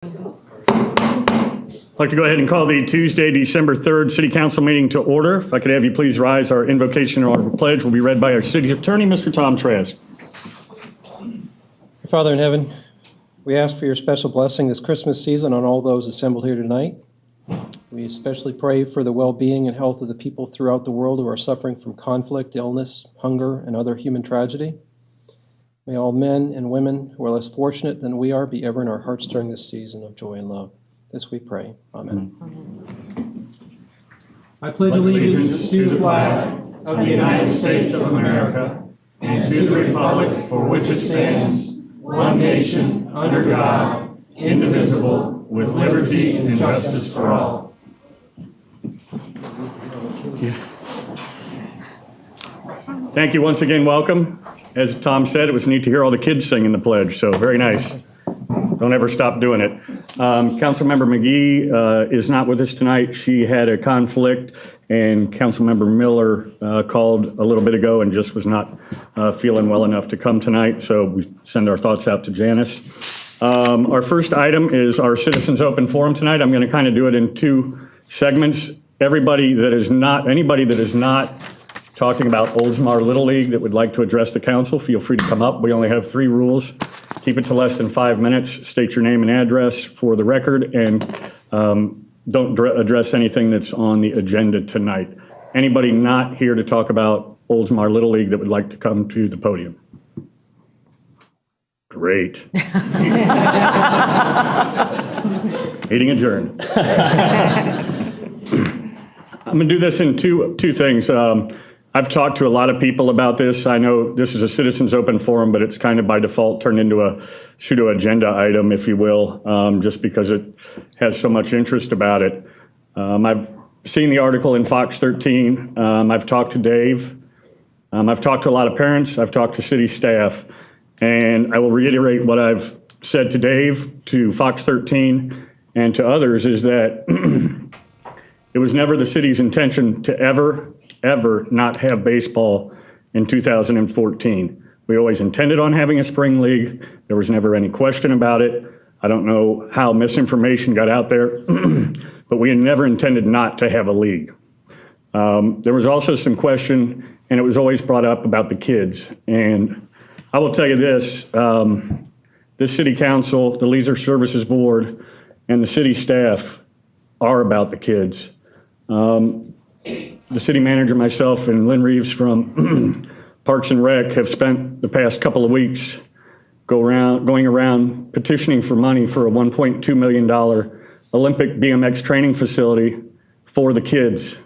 I'd like to go ahead and call the Tuesday, December 3rd City Council meeting to order. If I could have you please rise, our invocation or our pledge will be read by our City Attorney, Mr. Tom Trask. Father in heaven, we ask for your special blessing this Christmas season on all those assembled here tonight. We especially pray for the well-being and health of the people throughout the world who are suffering from conflict, illness, hunger, and other human tragedy. May all men and women who are less fortunate than we are be ever in our hearts during this season of joy and love. This we pray. Amen. Amen. I pledge allegiance to the flag of the United States of America and to the republic for which it stands, one nation, under God, indivisible, with liberty and justice for all. Thank you once again. Welcome. As Tom said, it was neat to hear all the kids singing the pledge, so very nice. Don't ever stop doing it. Councilmember McGee is not with us tonight. She had a conflict, and Councilmember Miller called a little bit ago and just was not feeling well enough to come tonight, so we send our thoughts out to Janice. Our first item is our Citizens Open Forum tonight. I'm going to kind of do it in two segments. Anybody that is not talking about Oldsmar Little League that would like to address the council, feel free to come up. We only have 3 rules. Keep it to less than 5 minutes. State your name and address for the record, and don't address anything that's on the agenda tonight. Anybody not here to talk about Oldsmar Little League that would like to come to the podium? Great. Meeting adjourned. I'm going to do this in two things. I've talked to a lot of people about this. I know this is a Citizens Open Forum, but it's kind of by default turned into a pseudo agenda item, if you will, just because it has so much interest about it. I've seen the article in Fox 13. I've talked to Dave. I've talked to a lot of parents. I've talked to city staff. And I will reiterate what I've said to Dave, to Fox 13, and to others, is that it was never the city's intention to ever not have baseball in 2014. We always intended on having a spring league. There was never any question about it. I don't know how misinformation got out there, but we never intended not to have a league. There was also some question, and it was always brought up about the kids. And I will tell you this, this city council, the Leisure Services Board, and the city staff are about the kids. The city manager, myself, and Lynn Reeves from Parks and Rec have spent the past couple of weeks going around petitioning for money for a $1.2 million Olympic BMX training facility for the kids.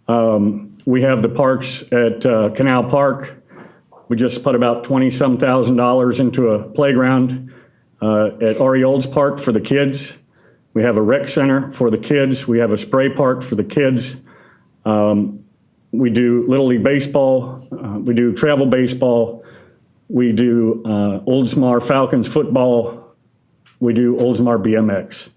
We have the parks at Canal Park. We just put about $20-some thousand into a playground at Olds Park for the kids. We have a rec center for the kids. We have a spray park for the kids. We do Little League baseball. We do travel baseball. We do Oldsmar Falcons football. We do Oldsmar BMX.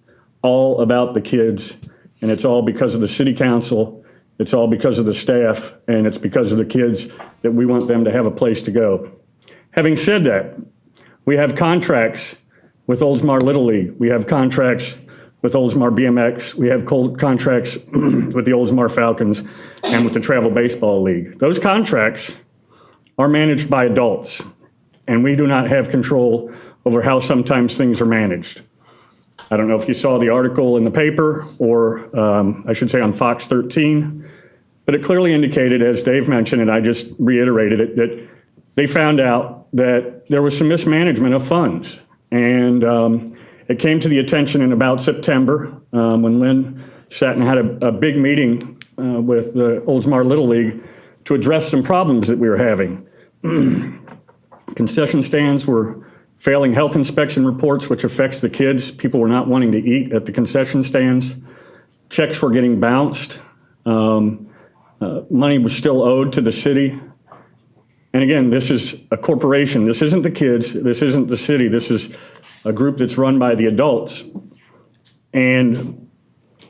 All about the kids, and it's all because of the city council. It's all because of the staff, and it's because of the kids that we want them to have a place to go. Having said that, we have contracts with Oldsmar Little League. We have contracts with Oldsmar BMX. We have contracts with the Oldsmar Falcons and with the Travel Baseball League. Those contracts are managed by adults, and we do not have control over how sometimes things are managed. I don't know if you saw the article in the paper, or I should say on Fox 13, but it clearly indicated, as Dave mentioned, and I just reiterated it, that they found out that there was some mismanagement of funds. And it came to the attention in about September when Lynn sat and had a big meeting with the Oldsmar Little League to address some problems that we were having. Concession stands were failing health inspection reports, which affects the kids. People were not wanting to eat at the concession stands. Checks were getting bounced. Money was still owed to the city. And again, this is a corporation. This isn't the kids. This isn't the city. This is a group that's run by the adults. And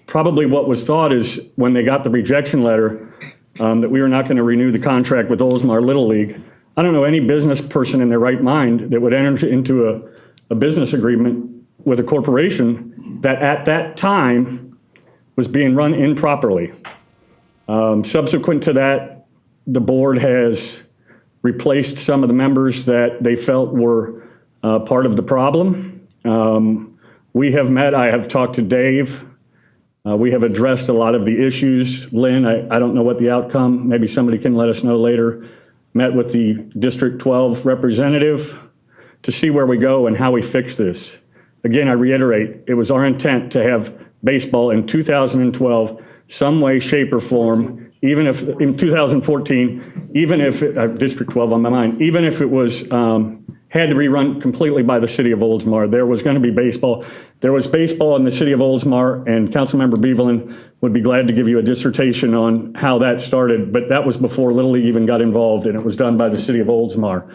probably what was thought is when they got the rejection letter that we were not going to renew the contract with Oldsmar Little League. I don't know any business person in their right mind that would enter into a business agreement with a corporation that at that time was being run improperly. Subsequent to that, the board has replaced some of the members that they felt were part of the problem. We have met, I have talked to Dave. We have addressed a lot of the issues. Lynn, I don't know what the outcome, maybe somebody can let us know later. Met with the District 12 representative to see where we go and how we fix this. Again, I reiterate, it was our intent to have baseball in 2012, some way, shape, or form, even if, in 2014, even if, District 12 on my mind, even if it was, had to be run completely by the city of Oldsmar. There was going to be baseball. There was baseball in the city of Oldsmar, and Councilmember Bevelin would be glad to give you a dissertation on how that started, but that was before Little League even got involved, and it was done by the city of Oldsmar.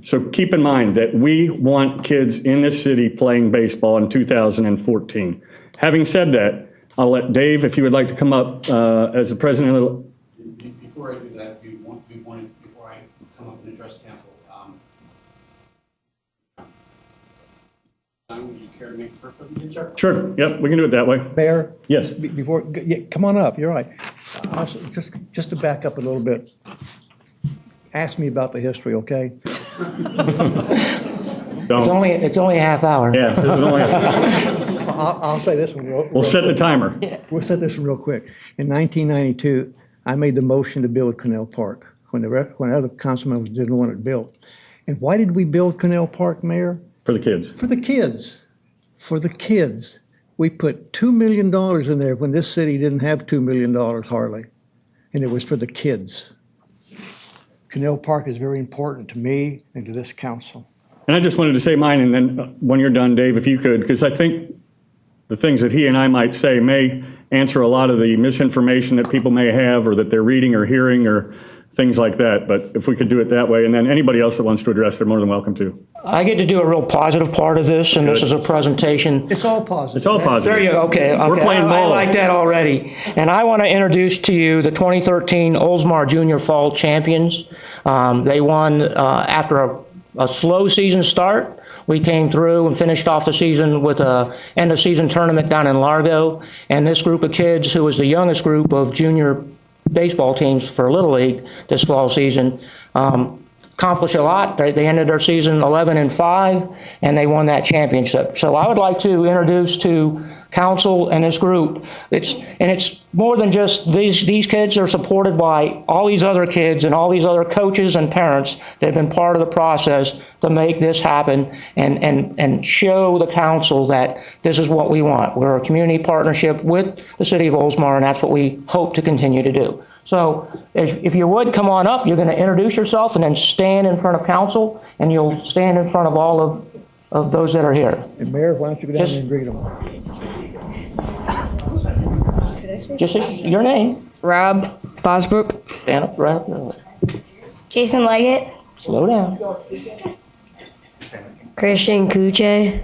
So keep in mind that we want kids in this city playing baseball in 2014. Having said that, I'll let Dave, if you would like to come up as the president of the... Before I do that, before I come up and address council, would you care to make the first presentation? Sure, yep, we can do it that way. Mayor? Yes. Before, yeah, come on up, you're right. Also, just to back up a little bit, ask me about the history, okay? Don't. It's only a half hour. Yeah, this is only... I'll say this one We'll set the timer. We'll set this one real quick. In 1992, I made the motion to build Canal Park when other council members didn't want it built. And why did we build Canal Park, Mayor? For the kids. For the kids. For the kids. We put $2 million in there when this city didn't have $2 million hardly. And it was for the kids. Canal Park is very important to me and to this council. And I just wanted to say mine, and then when you're done, Dave, if you could, because I think the things that he and I might say may answer a lot of the misinformation that people may have or that they're reading or hearing or things like that. But if we could do it that way, and then anybody else that wants to address, they're more than welcome to. I get to do a real positive part of this, and this Good. is a presentation. It's all positive. It's all positive. There you go, okay. We're playing I ball. like that already. And I want to introduce to you the 2013 Oldsmar Junior Fall Champions. They won after a slow season start. We came through and finished off the season with a end of season tournament down in Largo. And this group of kids, who was the youngest group of junior baseball teams for Little League this fall season, accomplished a lot. They ended their season 11-5, and they won that championship. So I would like to introduce to council and this group. It's more than just these kids are supported by all these other kids and all these other coaches and parents that have been part of the process to make this happen and show the council that this is what we want. We're a community partnership with the city of Oldsmar, and that's what we hope to continue to do. So if you would, come on up. You're going to introduce yourself and then stand in front of council, and you'll stand in front of all of those that are here. And Mayor, why don't you go down Just- there and greet them? Just your name. Rob Fosbrook. Stand up right up there. Jason Leggett. Slow down. Christian Kuche.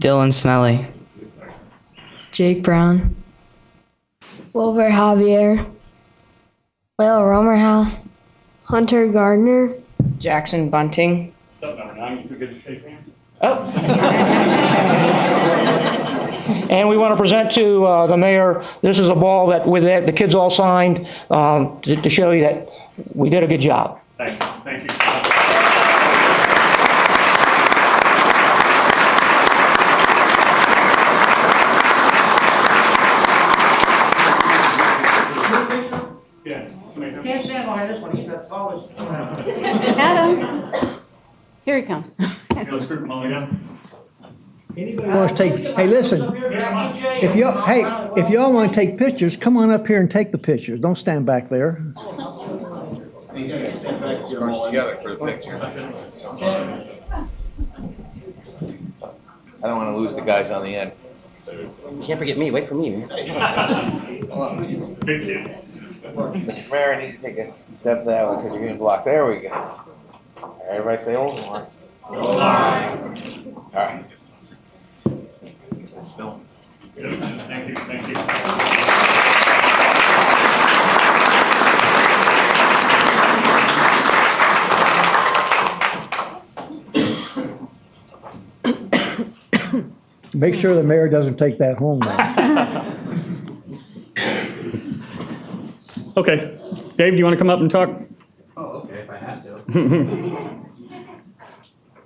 Dylan Smelly. Jake Brown. Wilbur Javier. Will Romerhouse. Hunter Gardner. Jackson Bunting. What's up, number 9? You too good to shake hands? And we want to present to the mayor, this is a ball that with the kids all signed to show you that we did a good job. Thank you. Thank you. You can't stand behind this one, he's the tallest. Adam. Here he comes. Let's group them all together. Anybody wants to take, hey, listen, if y'all want to take pictures, come on up here and take the pictures. Don't stand back there. Together for the picture. I don't want to lose the guys on the end. You can't forget me. Wait for me, man. Big kid. Mr. Mayor needs to take a step that way because you're going to block. There we go. Everybody say Oldsmar. Oldsmar. All right. Let's film. Thank you. Thank you. Make sure the mayor doesn't take that home now. Okay. Dave, do you want to come up and talk? Oh, okay, if I have to.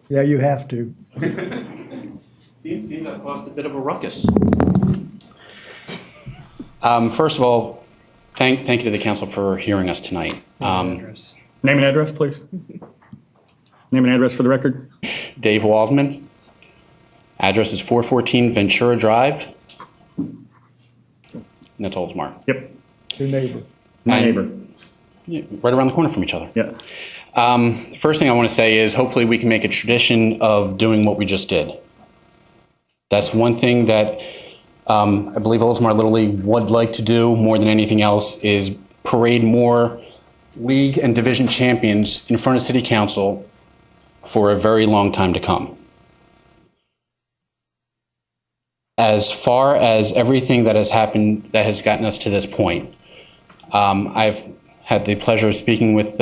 Yeah, you have to. Seems that caused a bit of a ruckus. First of all, thank you to the council for hearing us tonight. Name and address, please. Name and address for the record. Dave Waldman. Address is 414 Ventura Drive. And that's Oldsmar. Yep. Your neighbor. My And- neighbor. Yeah, right around the corner from each other. Yeah. First thing I want to say is hopefully we can make a tradition of doing what we just did. That's one thing that I believe Oldsmar Little League would like to do more than anything else is parade more league and division champions in front of city council for a very long time to come. As far as everything that has happened that has gotten us to this point, I've had the pleasure of speaking with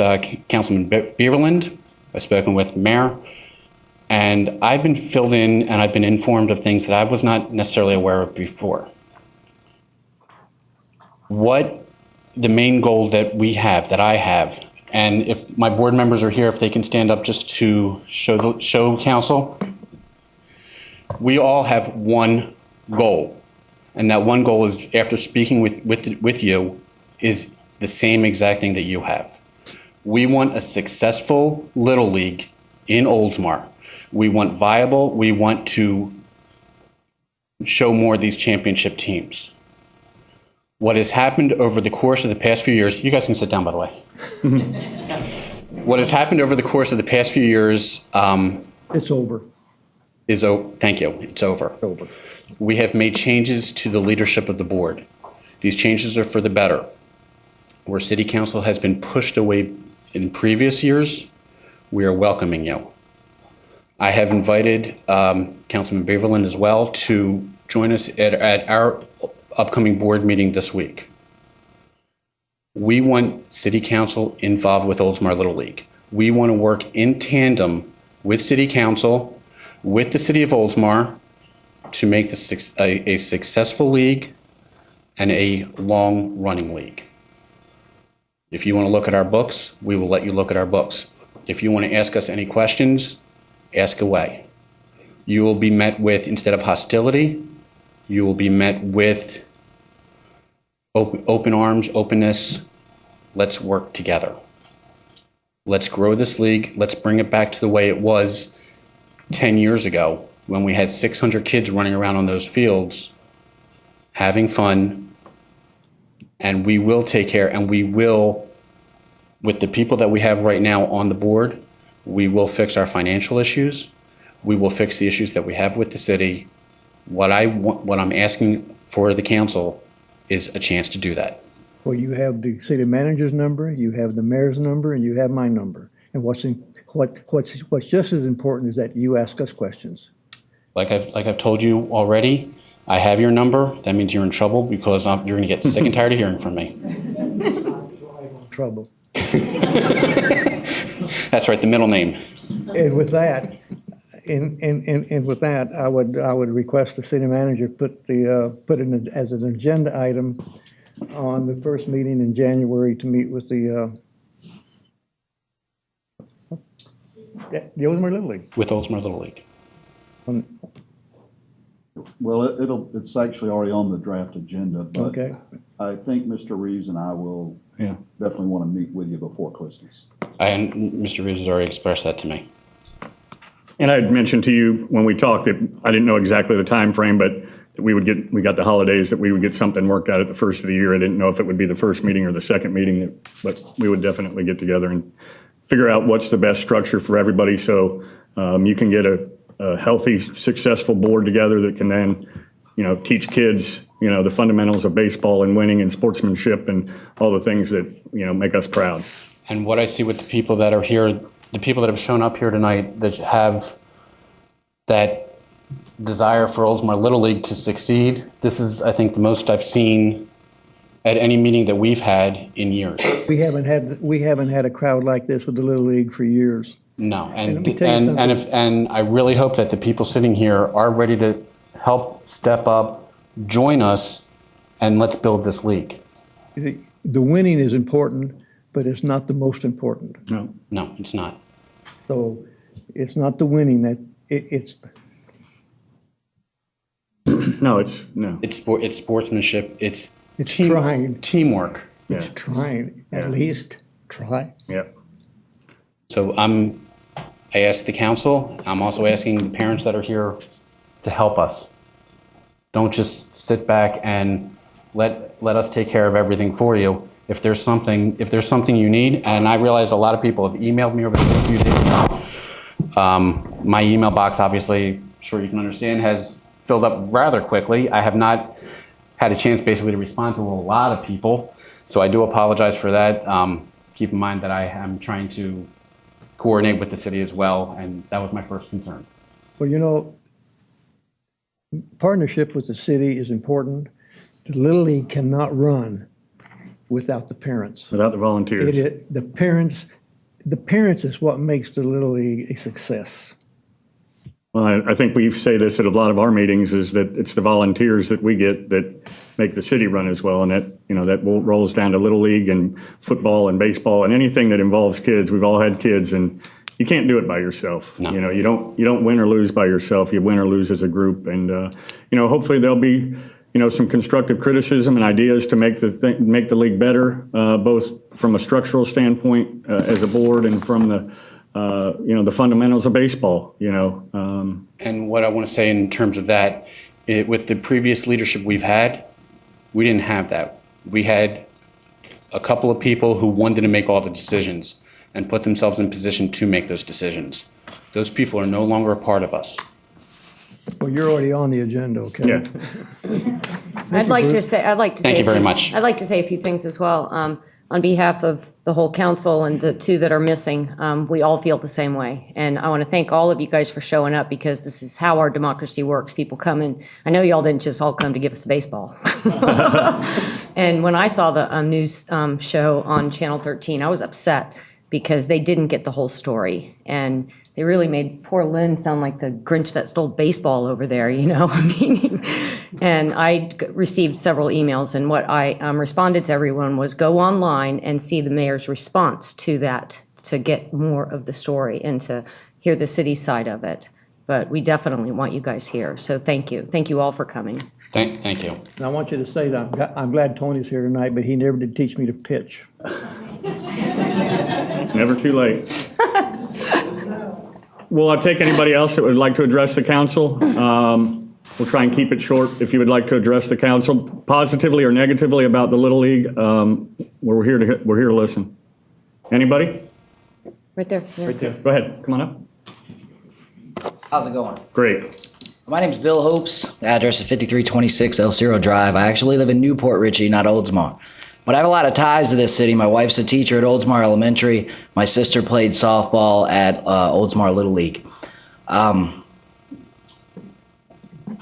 Councilman Beaverland. I've spoken with the mayor, and I've been filled in and I've been informed of things that I was not necessarily aware of before. What the main goal that we have, that I have, and if my board members are here, if they can stand up just to show council, we all have one goal, and that one goal is, after speaking with you, is the same exact thing that you have. We want a successful Little League in Oldsmar. We want viable, we want to show more of these championship teams. What has happened over the course of the past few years, you guys can sit down, by the way. What has happened over the course of the past few years It's over. thank you, it's over. Over. We have made changes to the leadership of the board. These changes are for the better. Where city council has been pushed away in previous years, we are welcoming you. I have invited Councilman Beaverland as well to join us at our upcoming board meeting this week. We want city council involved with Oldsmar Little League. We want to work in tandem with city council, with the city of Oldsmar, to make this a successful league and a long-running league. If you want to look at our books, we will let you look at our books. If you want to ask us any questions, ask away. You will be met with, instead of hostility, you will be met with open arms, openness. Let's work together. Let's grow this league. Let's bring it back to the way it was 10 years ago when we had 600 kids running around on those fields having fun. And we will take care, and we will, with the people that we have right now on the board, we will fix our financial issues. We will fix the issues that we have with the city. What I'm asking for the council is a chance to do that. Well, you have the city manager's number, you have the mayor's number, and you have my number. And what's just as important is that you ask us questions. Like I've told you already, I have your number. That means you're in trouble because you're going to get sick and tired of hearing from me. Trouble. That's right, the middle name. And with that, I would request the city manager put it as an agenda item on the first meeting in January to meet with the Oldsmar Little League. With Oldsmar Little League. Well, it's actually already on the draft agenda, but Okay. I think Mr. Reeves and I will Yeah. definitely want to meet with you before Christmas. And Mr. Reeves has already expressed that to me. And I had mentioned to you when we talked that I didn't know exactly the time frame, but that we got the holidays, that we would get something worked out at the first of the year. I didn't know if it would be the first meeting or the second meeting, but we would definitely get together and figure out what's the best structure for everybody, so you can get a healthy, successful board together that can then, teach kids, the fundamentals of baseball and winning and sportsmanship and all the things that, make us proud. And what I see with the people that are here, the people that have shown up here tonight that have that desire for Oldsmar Little League to succeed, this is, I think, the most I've seen at any meeting that we've had in years. We haven't had a crowd like this with the Little League for years. No, And let me tell you something. and I really hope that the people sitting here are ready to help step up, join us, and let's build this league. The winning is important, but it's not the most important. No. No, it's not. So it's not the winning that, it's, No, it's, no. It's sportsmanship. It's trying. teamwork. It's Yeah. trying, at Yeah. least try. Yep. So I ask the council, I'm also asking the parents that are here to help us. Don't just sit back and let us take care of everything for you. If there's something you need, and I realize a lot of people have emailed me over the few days. My email box, obviously, sure you can understand, has filled up rather quickly. I have not had a chance basically to respond to a lot of people, so I do apologize for that. Keep in mind that I am trying to coordinate with the city as well, and that was my first concern. Well, you know, partnership with the city is important. The Little League cannot run without the parents. Without the volunteers. The parents is what makes the Little League a success. Well, I think we say this at a lot of our meetings, is that it's the volunteers that we get that make the city run as well. And that, you know, that rolls down to Little League and football and baseball and anything that involves kids. We've all had kids, and you can't do it by yourself. No. You know, you don't win or lose by yourself. You win or lose as a group. And, you know, hopefully there'll be, you know, some constructive criticism and ideas to make the league better, both from a structural standpoint as a board and from the, you know, the fundamentals of baseball, you know. And what I want to say in terms of that, with the previous leadership we've had, we didn't have that. We had a couple of people who wanted to make all the decisions and put themselves in position to make those decisions. Those people are no longer a part of us. Well, you're already on the agenda, okay? Yeah. I'd like to say Thank you very much. I'd like to say a few things as well. On behalf of the whole council and the two that are missing, we all feel the same way. And I want to thank all of you guys for showing up, because this is how our democracy works. People come in. I know y'all didn't just all come to give us baseball. And when I saw the news show on Channel 13, I was upset because they didn't get the whole story. And they really made poor Lynn sound like the Grinch that stole baseball over there, you know? I mean, and I received several emails, and what I responded to everyone was go online and see the mayor's response to that, to get more of the story and to hear the city side of it. But we definitely want you guys here, so thank you. Thank you all for coming. Thank you. And I want you to say that I'm glad Tony's here tonight, but he never did teach me to pitch. Never too late. Will I take anybody else that would like to address the council? We'll try and keep it short. If you would like to address the council positively or negatively about the Little League, we're here to listen. Anybody? Right there. Right there. Go ahead. Come on up. How's it going? Great. My name is Bill Hopes. The address is 5326 El Cerro Drive. I actually live in Newport Richey, not Oldsmar. But I have a lot of ties to this city. My wife's a teacher at Oldsmar Elementary. My sister played softball at Oldsmar Little League. I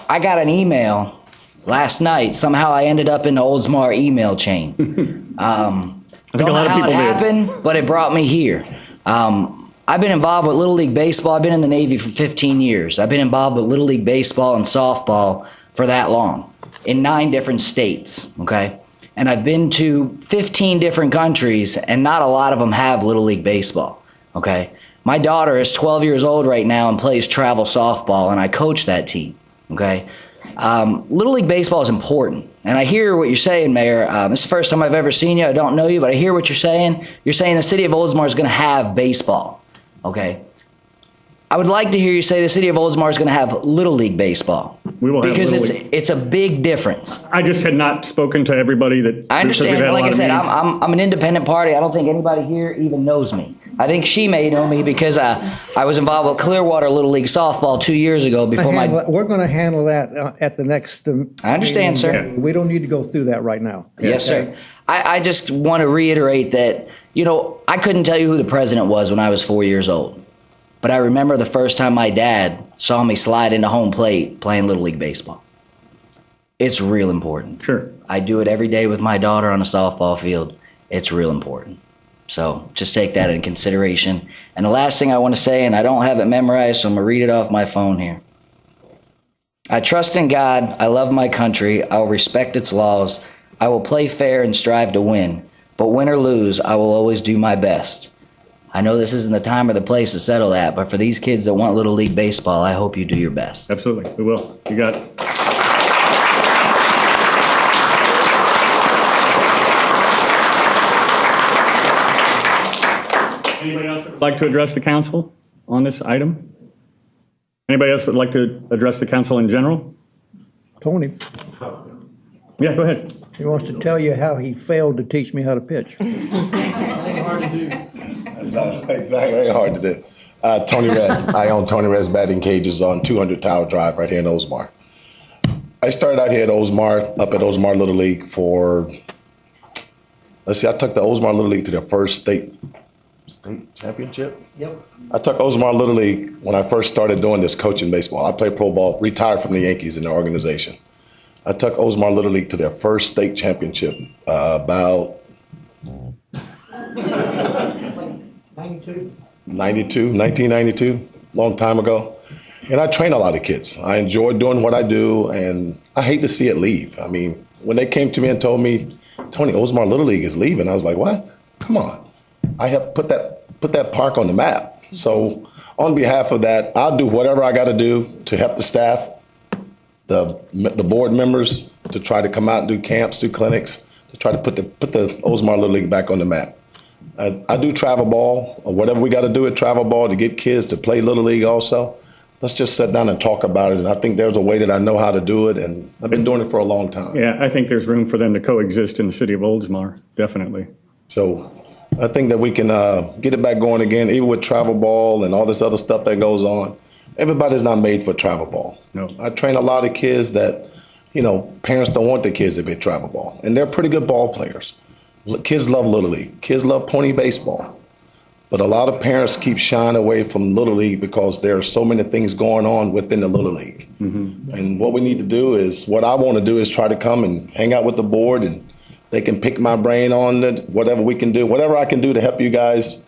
got an email last night. Somehow I ended up in the Oldsmar email chain. I think a lot of how people it did. happened, but it brought me here. I've been involved with Little League Baseball. I've been in the Navy for 15 years. I've been involved with Little League Baseball and softball for that long in 9 different states, okay? And I've been to 15 different countries, and not a lot of them have Little League Baseball, okay? My daughter is 12 years old right now and plays travel softball, and I coach that team, okay? Little League Baseball is important, and I hear what you're saying, Mayor. This is the first time I've ever seen you. I don't know you, but I hear what you're saying. You're saying the city of Oldsmar is going to have baseball, okay? I would like to hear you say the city of Oldsmar is going to have Little League Baseball. We will have because Little League. it's a big difference. I just had not spoken to everybody that. I because we've understand. had a Like lot I of said, meetings. I'm an independent party. I don't think anybody here even knows me. I think she may know me because I was involved with Clearwater Little League softball 2 years ago before my. We're going to handle that at the next. I understand, sir. We don't need to go through that right now. Yes, sir. I just want to reiterate that, you know, I couldn't tell you who the president was when I was 4 years old. But I remember the first time my dad saw me slide into home plate playing Little League Baseball. It's real important. Sure. I do it every day with my daughter on a softball field. It's real important. So just take that into consideration. And the last thing I want to say, and I don't have it memorized, so I'm going to read it off my phone here. I trust in God. I love my country. I will respect its laws. I will play fair and strive to win. But win or lose, I will always do my best. I know this isn't the time or the place to settle that, but for these kids that want Little League baseball, I hope you do your best. Absolutely, we will. You got it. Anybody else that would like to address the council on this item? Anybody else would like to address the council in general? Tony, Yeah, go ahead. he wants to tell you how he failed to teach me how to pitch. It's not exactly hard to do. Tony Red. I own Tony Red's batting cages on 200 Tower Drive right here in Oldsmar. I started out here at Oldsmar, up at Oldsmar Little League for, I took the Oldsmar Little League to their first state championship? Yep. I took Oldsmar Little League when I first started doing this coaching baseball. I played pro ball, retired from the Yankees in the organization. I took Oldsmar Little League to their first state championship about 1992, long time ago. And I train a lot of kids. I enjoy doing what I do, and I hate to see it leave. I mean, when they came to me and told me, Tony, Oldsmar Little League is leaving, I was like, what? Come on. I have put that park on the map. So on behalf of that, I'll do whatever I got to do to help the staff, the board members, to try to come out and do camps, do clinics, to try to put the Oldsmar Little League back on the map. I do travel ball, or whatever we got to do at travel ball to get kids to play Little League also. Let's just sit down and talk about it. And I think there's a way that I know how to do it, and I've been doing it for a long time. Yeah, I think there's room for them to coexist in the city of Oldsmar, definitely. So I think that we can get it back going again, even with travel ball and all this other stuff that goes on. Everybody's not made for travel ball. No. I train a lot of kids that, parents don't want their kids to be travel ball, and they're pretty good ball players. Kids love Little League. Kids love pony baseball. But a lot of parents keep shying away from Little League because there are so many things going on within the Little League. Mm-hmm. And what we need to do is, what I want to do is try to come and hang out with the board, and they can pick my brain on it, whatever we can do, whatever I can do to help you guys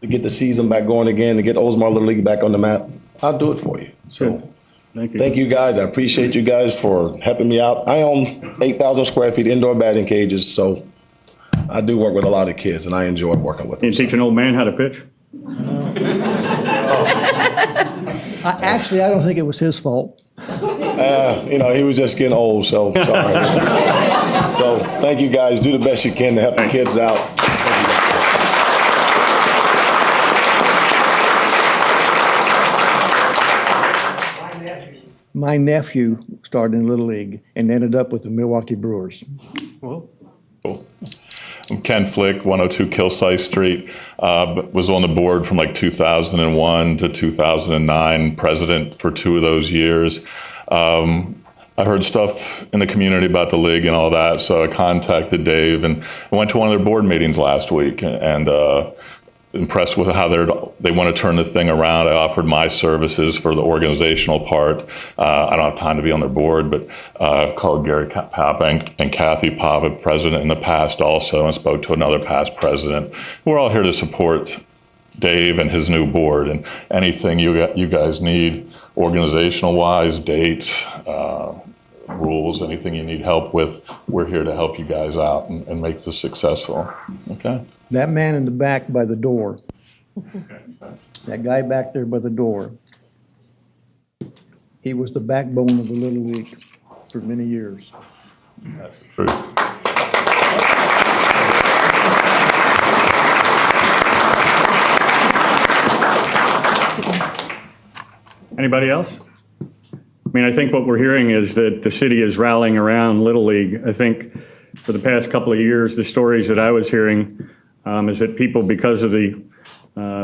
to get the season back going again, to get Oldsmar Little League back on the map. I'll do it for you. So thank you guys. I appreciate you guys for helping me out. I own 8,000 square feet indoor batting cages, so I do work with a lot of kids, and I enjoy working with them. You teach an old man how to pitch? Actually, I don't think it was his fault. He was just getting old, so sorry. So thank you guys. Do the best you can to help the kids out. My nephew started in Little League and ended up with the Milwaukee Brewers. I'm Ken Flick, 102 Kilsyth Street. Was on the board from like 2001 to 2009, president for 2 of those years. I heard stuff in the community about the league and all that, so I contacted Dave, and I went to one of their board meetings last week, and impressed with how they want to turn the thing around. I offered my services for the organizational part. I don't have time to be on their board, but called Gary Papa and Kathy Papa, president in the past also, and spoke to another past president. We're all here to support Dave and his new board, and anything you guys need organizational-wise, dates, rules, anything you need help with, we're here to help you guys out and make this successful. Okay? That man in the back by the door, that guy back there by the door, he was the backbone of the Little League for many years. That's the truth. Anybody else? I mean, I think what we're hearing is that the city is rallying around Little League. I think for the past couple of years, the stories that I was hearing is that people, because of the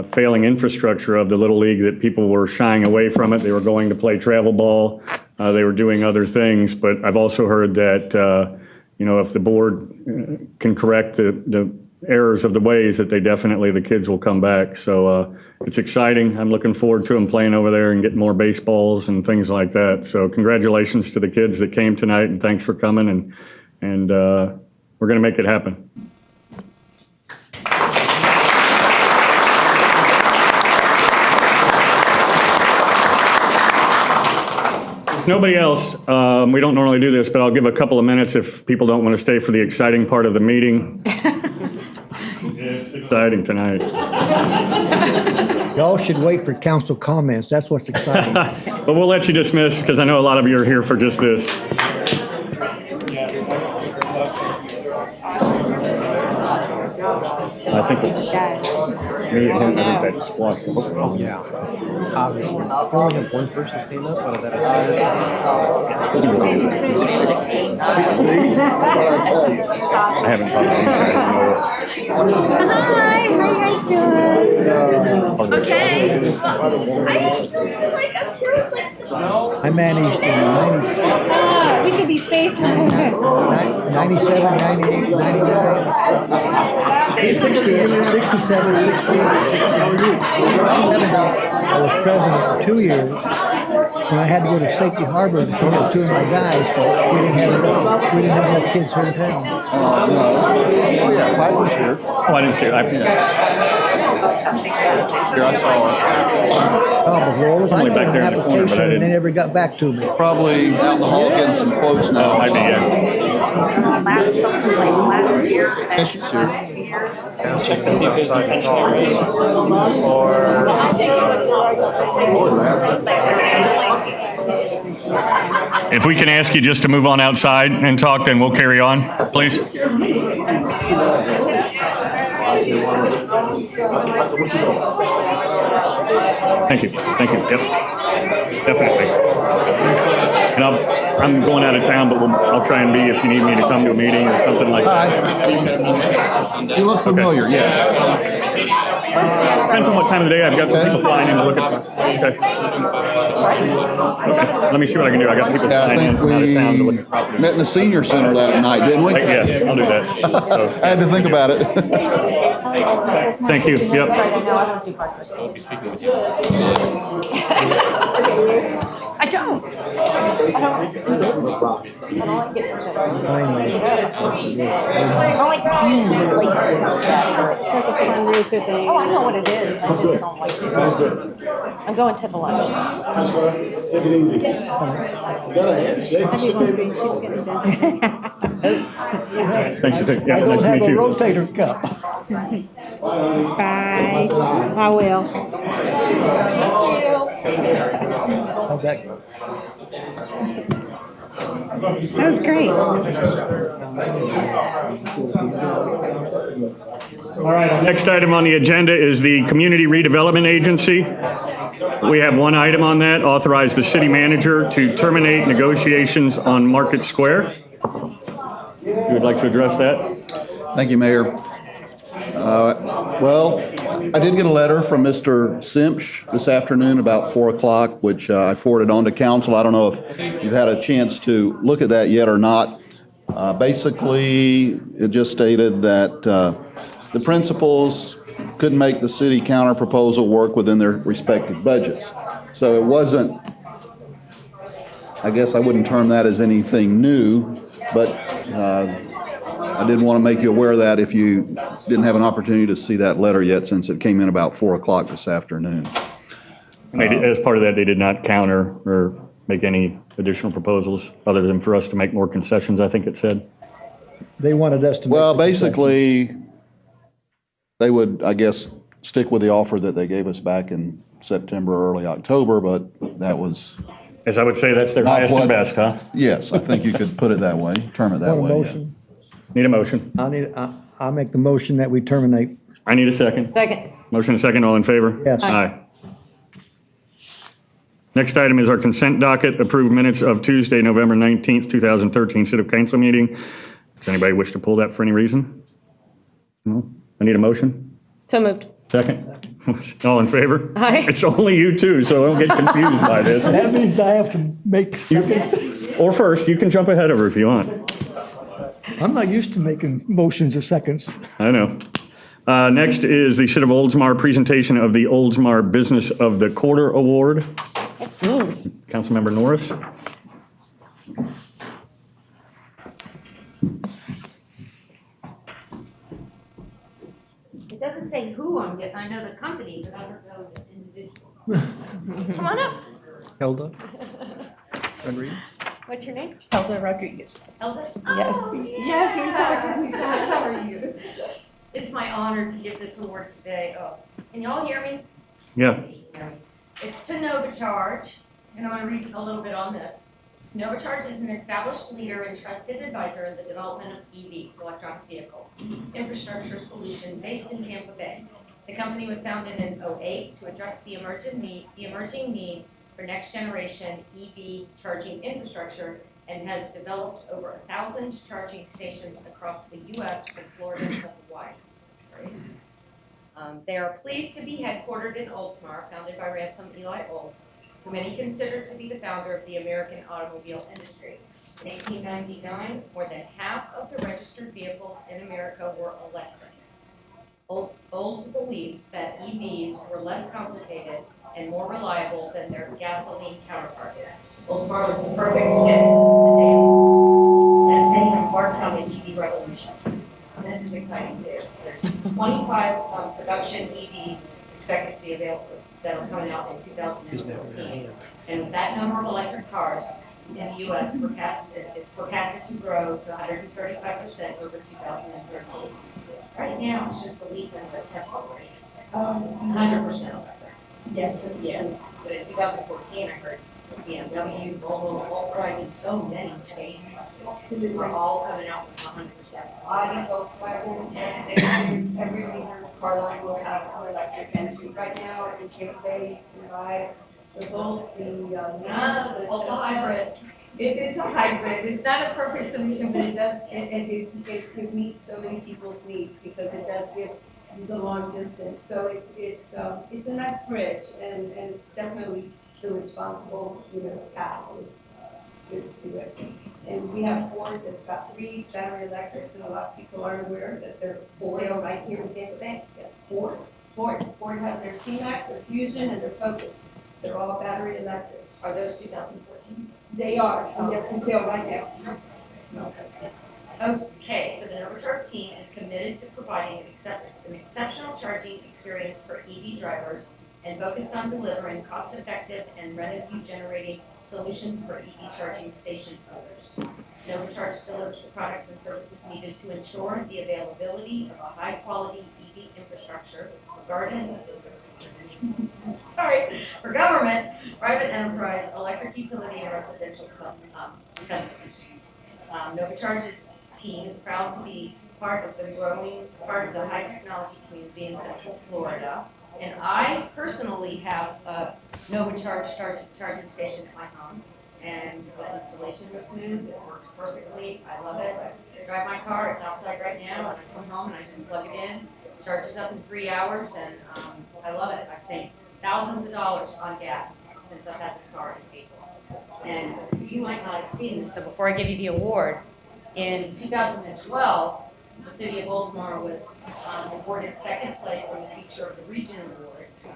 failing infrastructure of the Little League, that people were shying away from it. They were going to play travel ball. They were doing other things. But I've also heard that, if the board can correct the errors of the ways, that the kids will come back. So it's exciting. I'm looking forward to them playing over there and getting more baseballs and things like that. So congratulations to the kids that came tonight, and thanks for coming. And we're going to make it happen. Nobody else, we don't normally do this, but I'll give a couple of minutes if people don't want to stay for the exciting part of the meeting. It's exciting tonight. Y'all should wait for council comments. That's what's exciting. But we'll let you dismiss because I know a lot of you are here for just this. I think me and him, I think that squash. Yeah, obviously. You only have one person stand up out of that. I haven't talked to these guys. Hi, how you guys doing? Okay. I managed in 90, We could be facing. 97, 98, 99, 68, 67, 68, 69, 70. I was president for 2 years. When I had to go to Safety Harbor to pick up 2 of my guys, because we didn't have enough kids here in town. Oh, yeah, Piper's here. Oh, I didn't see it. Here, I saw her. Oh, before I Only put back an there in the corner, but I application and they didn't. never got back to me. Probably out in the hall getting some quotes now. Might be, yeah. Last year. Yeah, she's here. Check to see if there's intention If we can ask you just to move on outside and talk, then we'll carry on, please. Thank you, yep, definitely. And I'm going out of town, but I'll try and be if you need me to come to a meeting or something like that. Hi. You look familiar, yes. Depends on what time of the day. I've got some people flying in to look at. Okay. Let me see what I can do. I got people Yeah, I flying in think from out of town to look we at property. met in the senior center that night, didn't we? Yeah, I'll do that. So, I had to think about it. thank you. Yep. I don't like getting upset. I like being in places that It's like a fundraiser thing. oh, I know what it is. I just don't like it. I'm going to the lunch. Take it easy. You got a handshake. I'd be hungry. She's getting dizzy. Thanks for taking. Yeah, I nice don't to have meet a you. rotator cuff. Bye. I will. How'd that go? That was great. All right, our next item on the agenda is the Community Redevelopment Agency. We have one item on that, authorize the city manager to terminate negotiations on Market Square. If you would like to address that. Thank you, Mayor. Well, I did get a letter from Mr. Simpsch this afternoon about 4 o'clock, which I forwarded on to council. I don't know if you've had a chance to look at that yet or not. Basically, it just stated that the principals couldn't make the city counter proposal work within their respective budgets. So it wasn't, I guess I wouldn't term that as anything new, but I did want to make you aware of that if you didn't have an opportunity to see that letter yet, since it came in about 4 o'clock this afternoon. As part of that, they did not counter or make any additional proposals other than for us to make more concessions, I think it said. They wanted us to. Well, basically, they would, I guess, stick with the offer that they gave us back in September, early October, but that was, As I would say, that's their Not highest and what- best, huh? yes, I think you could put it that way, term it that Want a way. yeah. motion? Need a motion. I'll make the motion that we terminate. I need a second. Second. Motion and second, all in favor? Yes. Aye. Next item is our consent docket, approved minutes of Tuesday, November 19th, 2013 City Council meeting. Does anybody wish to pull that for any reason? No? I need a motion. So moved. Second. All in favor? Aye. It's only you two, so don't get confused by this. That means I have to make seconds. Or first, you can jump ahead of her if you want. I'm not used to making motions or seconds. I know. Next is the City of Oldsmar presentation of the Oldsmar Business of the Quarter Award. That's me. Councilmember Norris. It doesn't say who I'm getting. I know the company, but I don't know the individual. Come on up. Hilda? Rodriguez. What's your name? Helda Rodriguez. Elda? Yes. Oh, Yes, we talked. How are you? It's my honor to give this award today. Oh, can y'all hear me? Yeah. It's to NovaCharge, and I'm going to read a little bit on this. NovaCharge is an established leader and trusted advisor in the development of EVs, electronic vehicles, infrastructure solution based in Tampa Bay. The company was founded in 2008 to address the emerging need for next generation EV charging infrastructure and has developed over 1,000 charging stations across the U.S. from Florida to Hawaii. They are pleased to be headquartered in Oldsmar, founded by Ransom Eli Olds, who many consider to be the founder of the American automobile industry. In 1899, more than half of the registered vehicles in America were electric. Olds believed that EVs were less complicated and more reliable than their gasoline counterparts. Oldsmar was the perfect fit as they embarked on the EV revolution. This is exciting too. There's 25 production EVs expected to be available that are coming out in 2014. And with that number of electric cars in the U.S. is forecasted to grow to 135% over 2013. Right now, it's just the Leaf and the Tesla rate. 100% electric. Yes. Yeah. But in 2014, I heard BMW, Volvo, Volkswagen, so many Mercedes, we're all coming out with 100%. Audi, Volkswagen, and every major car line will have an electric engine. Right now, in Tampa Bay, you buy the Volt, Well, it's a hybrid. It is a hybrid. It's not a perfect solution, but it does, it meets so many people's needs because it does give the long distance. So it's a nice bridge, and it's definitely the responsible, path to it. And we have Ford that's got 3 battery electrics, and a lot of people aren't aware that they're for sale right here in Tampa Bay. Yes, Ford has their C-Max, their Fusion, and their Focus. They're all battery electric. Are those 2014s? They are, and they're for sale right now. Okay, so the NovaCharge team is committed to providing an exceptional charging experience for EV drivers and focused on delivering cost-effective and revenue-generating solutions for EV charging station owners. NovaCharge delivers the products and services needed to ensure the availability of a high-quality EV infrastructure for government, private enterprise, electric utility, and residential customers. NovaCharge's team is proud to be part of the high technology community in Central Florida. And I personally have a NovaCharge charging station at my home, and the installation was smooth. It works perfectly. I love it. I drive my car. It's outside right now, and I come home and I just plug it in. It charges up in 3 hours, and I love it. I've saved thousands of dollars on gas since I've had this car in April. And you might not have seen this, so before I give you the award, in 2012, the city of Oldsmar was awarded second place in the Feature of the Region Awards.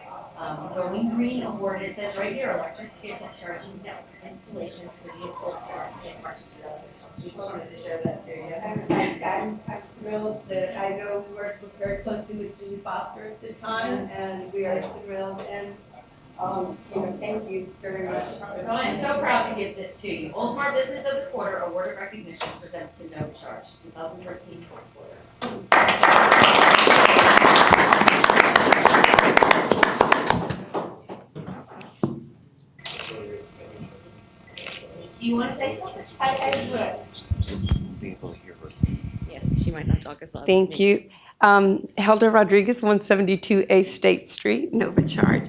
Going Green Award, it says right here, electric vehicle charging network installation, city of Oldsmar, in March 2012. So we just wanted to share that too. I'm thrilled that I know we worked very closely with Julie Foster at the time, and we are thrilled. And thank you very much. So I am so proud to give this to you. Oldsmar Business of the Quarter Award of Recognition presented to NovaCharge 2013 fourth quarter. Do you want to say something? I would. Yeah, she might not talk as loud as me. Thank you. Helda Rodriguez, 172A State Street, NovaCharge.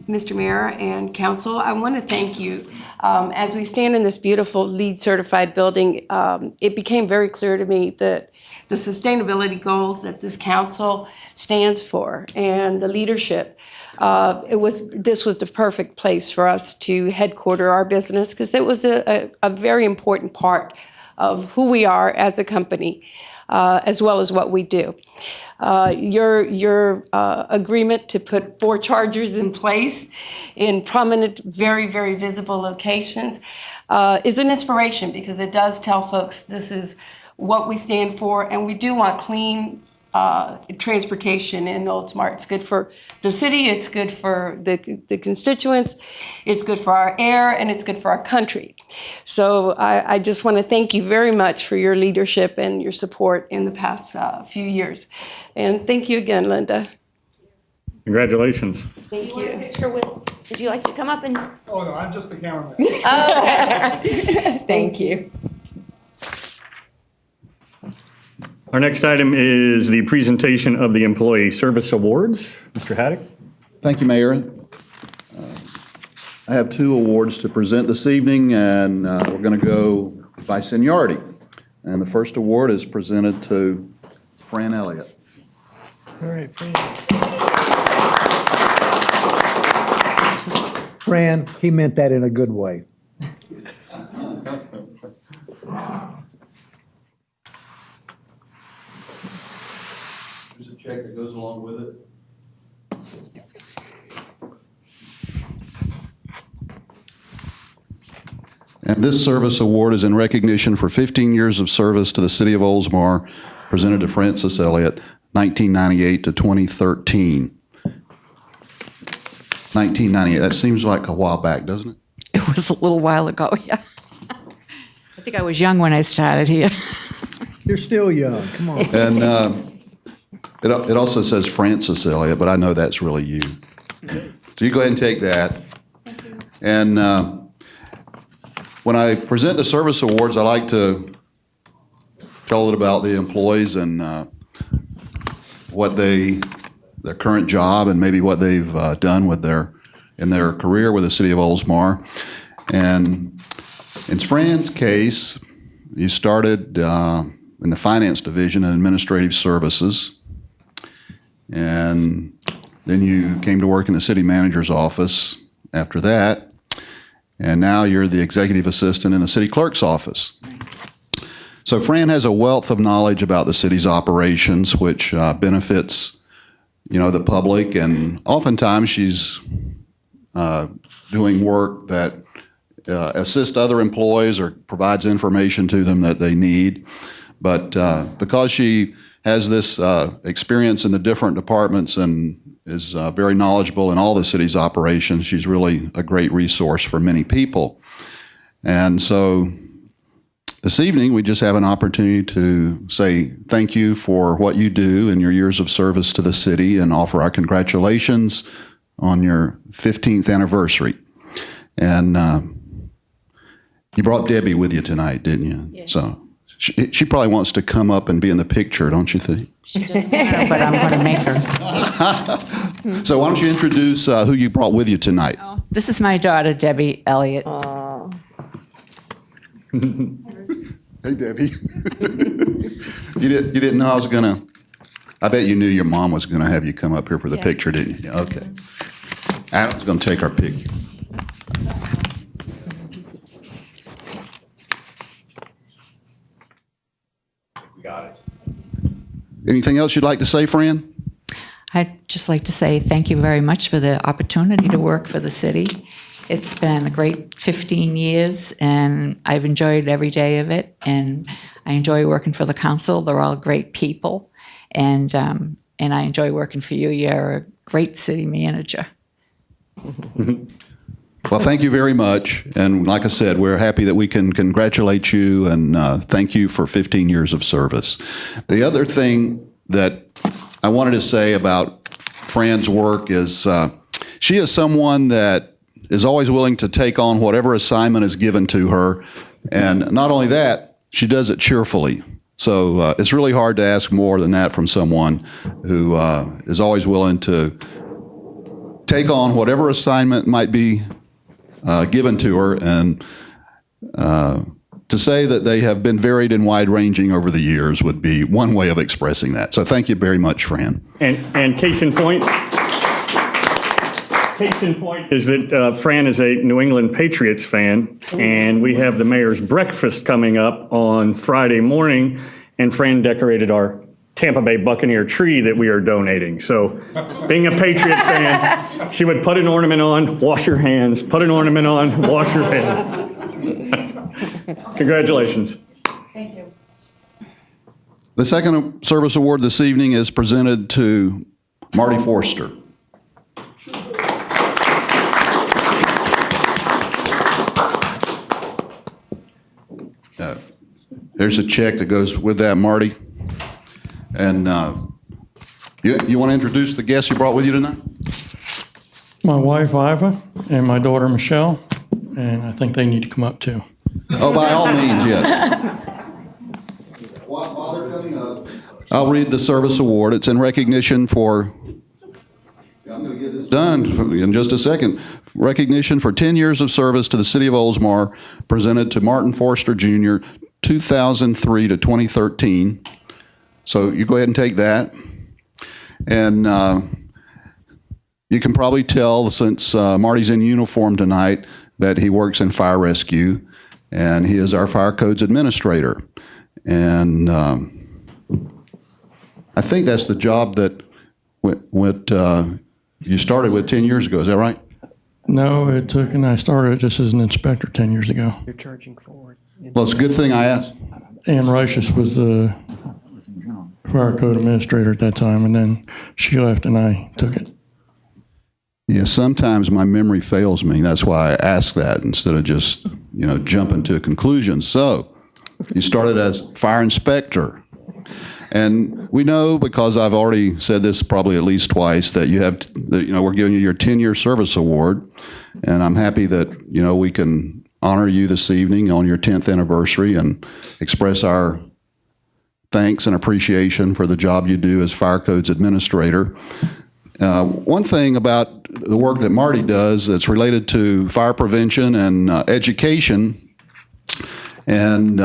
Mr. Mayor and Council, I want to thank you. As we stand in this beautiful LEED certified building, it became very clear to me that the sustainability goals that this council stands for and the leadership, this was the perfect place for us to headquarter our business because it was a very important part of who we are as a company, as well as what we do. Your agreement to put 4 chargers in place in prominent, very, very visible locations is an inspiration because it does tell folks this is what we stand for, and we do want clean, transportation in Oldsmar. It's good for the city, it's good for the constituents, it's good for our air, and it's good for our country. So I just want to thank you very much for your leadership and your support in the past few years. And thank you again, Linda. Congratulations. Thank you. Picture with, would you like to come up and? Oh, no, I'm just the cameraman. Okay. Thank you. Our next item is the presentation of the Employee Service Awards. Mr. Haddock? Thank you, Mayor. I have 2 awards to present this evening, and we're going to go by seniority. And the first award is presented to Fran Elliott. All right, Fran, he meant that in a good way. There's a check that goes along with it. And this service award is in recognition for 15 years of service to the city of Oldsmar, presented to Frances Elliott, 1998 to 2013. 1998, that seems like a while back, doesn't it? It was a little while ago, yeah. I think I was young when I started here. You're still young, come on. And it also says Frances Elliott, but I know that's really you. So you go ahead and take that. Thank you. And when I present the service awards, I like to tell a little about the employees and what their current job and maybe what they've done with in their career with the city of Oldsmar. And in Fran's case, you started in the finance division and administrative services, and then you came to work in the city manager's office after that, and now you're the executive assistant in the city clerk's office. So Fran has a wealth of knowledge about the city's operations, which benefits, the public, and oftentimes she's doing work that assists other employees or provides information to them that they need. But because she has this experience in the different departments and is very knowledgeable in all the city's operations, she's really a great resource for many people. And so this evening, we just have an opportunity to say thank you for what you do in your years of service to the city and offer our congratulations on your 15th anniversary. And you brought Debbie with you tonight, didn't you? Yeah. So she probably wants to come up and be in the picture, don't you think? She doesn't know, but I'm going to make her. So why don't you introduce who you brought with you tonight? Oh, this is my daughter, Debbie Elliott. Hey, Debbie. You didn't know I was gonna, I bet you knew your mom was gonna have you come up here for the Yes. picture, didn't you? Okay. Adam's gonna take our picture. Got it. Anything else you'd like to say, Fran? I'd just like to say thank you very much for the opportunity to work for the city. It's been a great 15 years, and I've enjoyed every day of it, and I enjoy working for the council. They're all great people, and I enjoy working for you. You're a great city manager. Well, thank you very much. And like I said, we're happy that we can congratulate you and thank you for 15 years of service. The other thing that I wanted to say about Fran's work is she is someone that is always willing to take on whatever assignment is given to her. And not only that, she does it cheerfully. So it's really hard to ask more than that from someone who is always willing to take on whatever assignment might be given to her, and to say that they have been varied and wide-ranging over the years would be one way of expressing that. So thank you very much, Fran. And case in point is that Fran is a New England Patriots fan, and we have the mayor's breakfast coming up on Friday morning, and Fran decorated our Tampa Bay Buccaneer tree that we are donating. So being a Patriot fan, she would put an ornament on, wash her hands, put an ornament on, wash her hands. Congratulations. Thank you. The second service award this evening is presented to Marty Forster. There's a check that goes with that, Marty. And you want to introduce the guests you brought with you tonight? My wife, Iva, and my daughter, Michelle, and I think they need to come up too. Oh, by all means, yes. While they're coming up, I'll read the service award. It's in recognition for, I'm going to get this done in just a second. Recognition for 10 years of service to the city of Oldsmar, presented to Martin Forster Jr., 2003 to 2013. So you go ahead and take that. And you can probably tell, since Marty's in uniform tonight, that he works in fire rescue, and he is our fire codes administrator. And I think that's the job that you started with 10 years ago. Is that right? No, it took, and I started just as an inspector 10 years ago. You're charging forward. Well, it's a good thing I asked. Ann Reiches was the fire code administrator at that time, and then she left and I took it. Yeah, sometimes my memory fails me. That's why I ask that instead of just, jumping to conclusions. So, you started as fire inspector. And we know, because I've already said this probably at least twice, that you have, we're giving you your 10-year service award. And I'm happy that, we can honor you this evening on your 10th anniversary and express our thanks and appreciation for the job you do as fire codes administrator. One thing about the work that Marty does that's related to fire prevention and education, and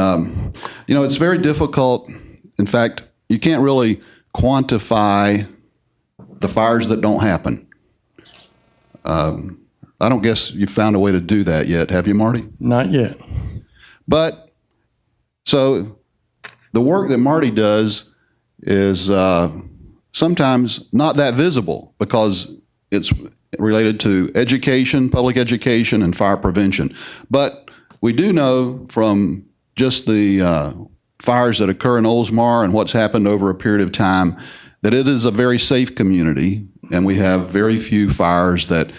it's very difficult. In fact, you can't really quantify the fires that don't happen. I don't guess you've found a way to do that yet, have you, Marty? Not yet. But, so, the work that Marty does is sometimes not that visible because it's related to education, public education, and fire prevention. But we do know from just the fires that occur in Oldsmar and what's happened over a period of time that it is a very safe community, and we have very few fires that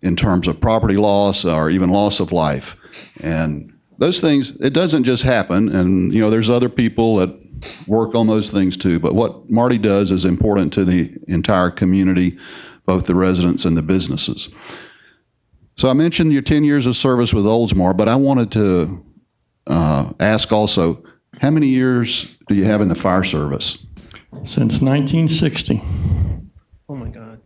in terms of property loss or even loss of life. And those things, it doesn't just happen, and there's other people that work on those things too, but what Marty does is important to the entire community, both the residents and the businesses. So I mentioned your 10 years of service with Oldsmar, but I wanted to ask also, how many years do you have in the fire service? Since 1960. Oh, my God.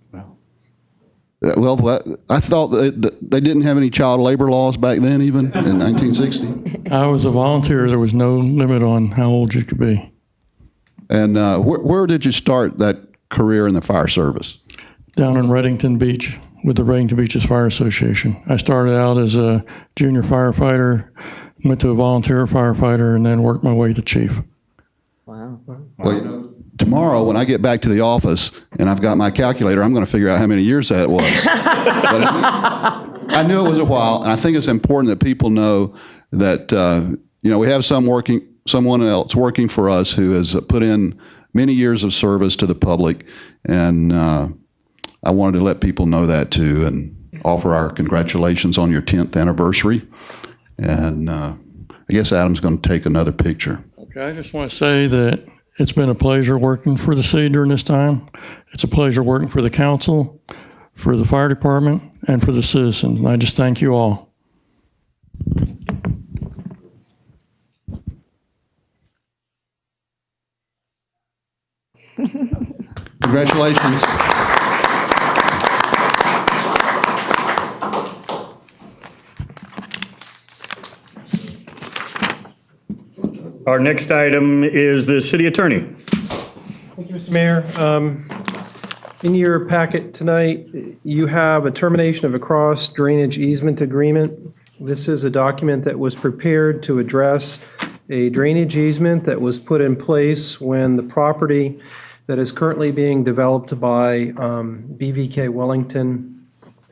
Well, I thought that they didn't have any child labor laws back then, even in 1960. I was a volunteer. There was no limit on how old you could be. And where did you start that career in the fire service? Down in Reddington Beach with the Reddington Beaches Fire Association. I started out as a junior firefighter, went to a volunteer firefighter, and then worked my way to chief. Wow. Well, tomorrow when I get back to the office and I've got my calculator, I'm going to figure out how many years that was. But I knew it was a while, and I think it's important that people know that we have someone else working for us who has put in many years of service to the public, and I wanted to let people know that too, and offer our congratulations on your 10th anniversary. And I guess Adam's going to take another picture. Okay, I just want to say that it's been a pleasure working for the city during this time. It's a pleasure working for the council, for the fire department, and for the citizens. And I just thank you all. Congratulations. Our next item is the city attorney. Thank you, Mr. Mayor. In your packet tonight, you have a termination of a cross drainage easement agreement. This is a document that was prepared to address a drainage easement that was put in place when the property that is currently being developed by BVK Wellington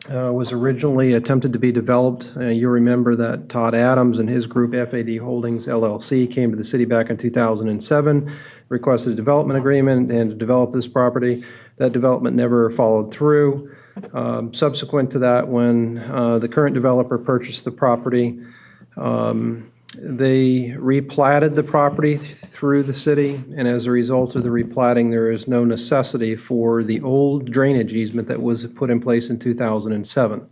was originally attempted to be developed. You remember that Todd Adams and his group, FAD Holdings LLC, came to the city back in 2007, requested a development agreement and to develop this property. That development never followed through. Subsequent to that, when the current developer purchased the property, they replatted the property through the city, and as a result of the replatting, there is no necessity for the old drainage easement that was put in place in 2007.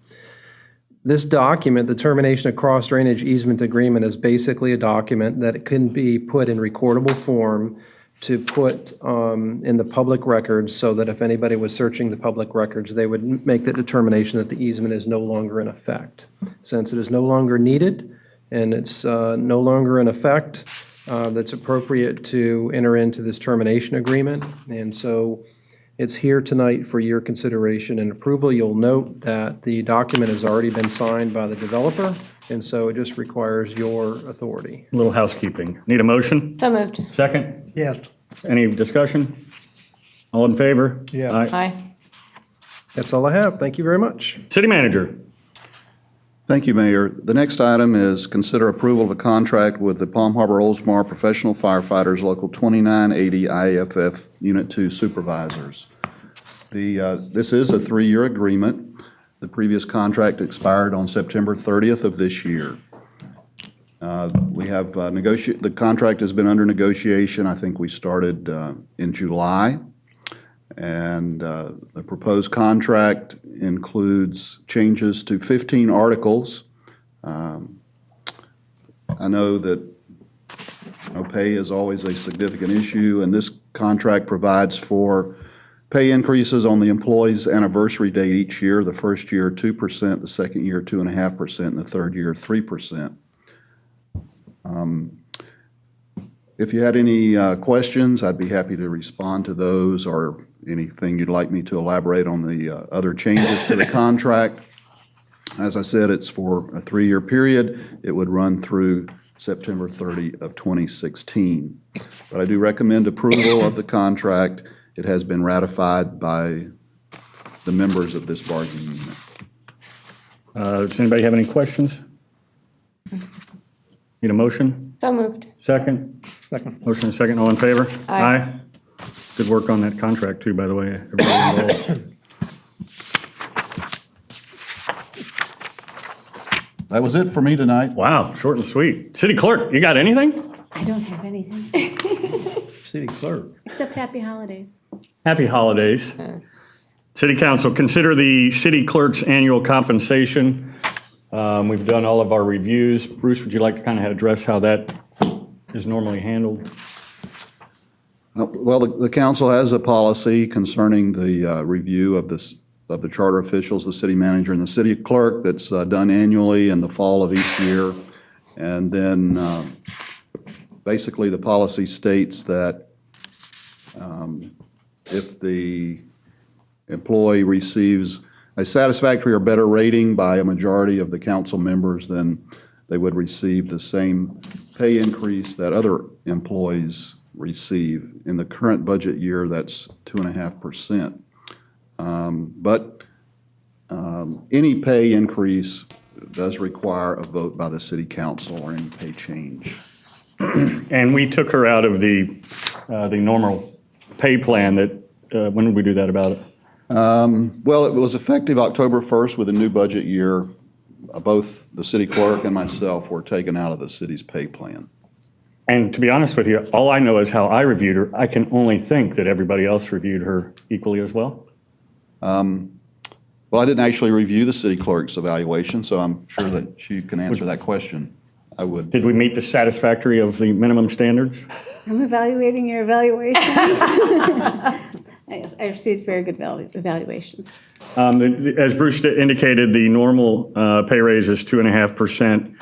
This document, the termination of cross drainage easement agreement, is basically a document that it can be put in recordable form to put in the public records, so that if anybody was searching the public records, they would make the determination that the easement is no longer in effect. Since it is no longer needed and it's no longer in effect, that's appropriate to enter into this termination agreement. And so it's here tonight for your consideration and approval. You'll note that the document has already been signed by the developer, and so it just requires your authority. A little housekeeping. Need a motion? So moved. Second? Yes. Any discussion? All in favor? Yeah. Aye. That's all I have. Thank you very much. City manager. Thank you, Mayor. The next item is consider approval of a contract with the Palm Harbor Oldsmar Professional Firefighters Local 2980 IFF Unit 2 Supervisors. This is a 3-year agreement. The previous contract expired on September 30th of this year. We have the contract has been under negotiation. I think we started in July. And the proposed contract includes changes to 15 articles. I know that pay is always a significant issue, and this contract provides for pay increases on the employee's anniversary date each year. The first year, 2%, the second year, 2.5%, and the third year, 3%. If you had any questions, I'd be happy to respond to those, or anything you'd like me to elaborate on the other changes to the contract. As I said, it's for a 3-year period. It would run through September 30 of 2016. But I do recommend approval of the contract. It has been ratified by the members of this bargaining unit. Does anybody have any questions? Need a motion? So moved. Second? Second. Motion and second. All in favor? Aye. Good work on that contract too, by the way. Everybody involved. That was it for me tonight. Wow, short and sweet. City clerk, you got anything? I don't have anything, City clerk. except happy holidays. Happy holidays. City council, consider the city clerk's annual compensation. We've done all of our reviews. Bruce, would you like to kind of address how that is normally handled? Well, the council has a policy concerning the review of the charter officials, the city manager and the city clerk, that's done annually in the fall of each year. And then basically the policy states that if the employee receives a satisfactory or better rating by a majority of the council members, then they would receive the same pay increase that other employees receive. In the current budget year, that's 2.5%. But any pay increase does require a vote by the city council or any pay change. And we took her out of the normal pay plan that, when did we do that about it? Well, it was effective October 1st with a new budget year. Both the city clerk and myself were taken out of the city's pay plan. And to be honest with you, all I know is how I reviewed her. I can only think that everybody else reviewed her equally as well. Well, I didn't actually review the city clerk's evaluation, so I'm sure that she can answer that question. I would. Did we meet the satisfactory of the minimum standards? I'm evaluating your evaluations. Yes, I received very good evaluations. As Bruce indicated, the normal pay raise is 2.5%.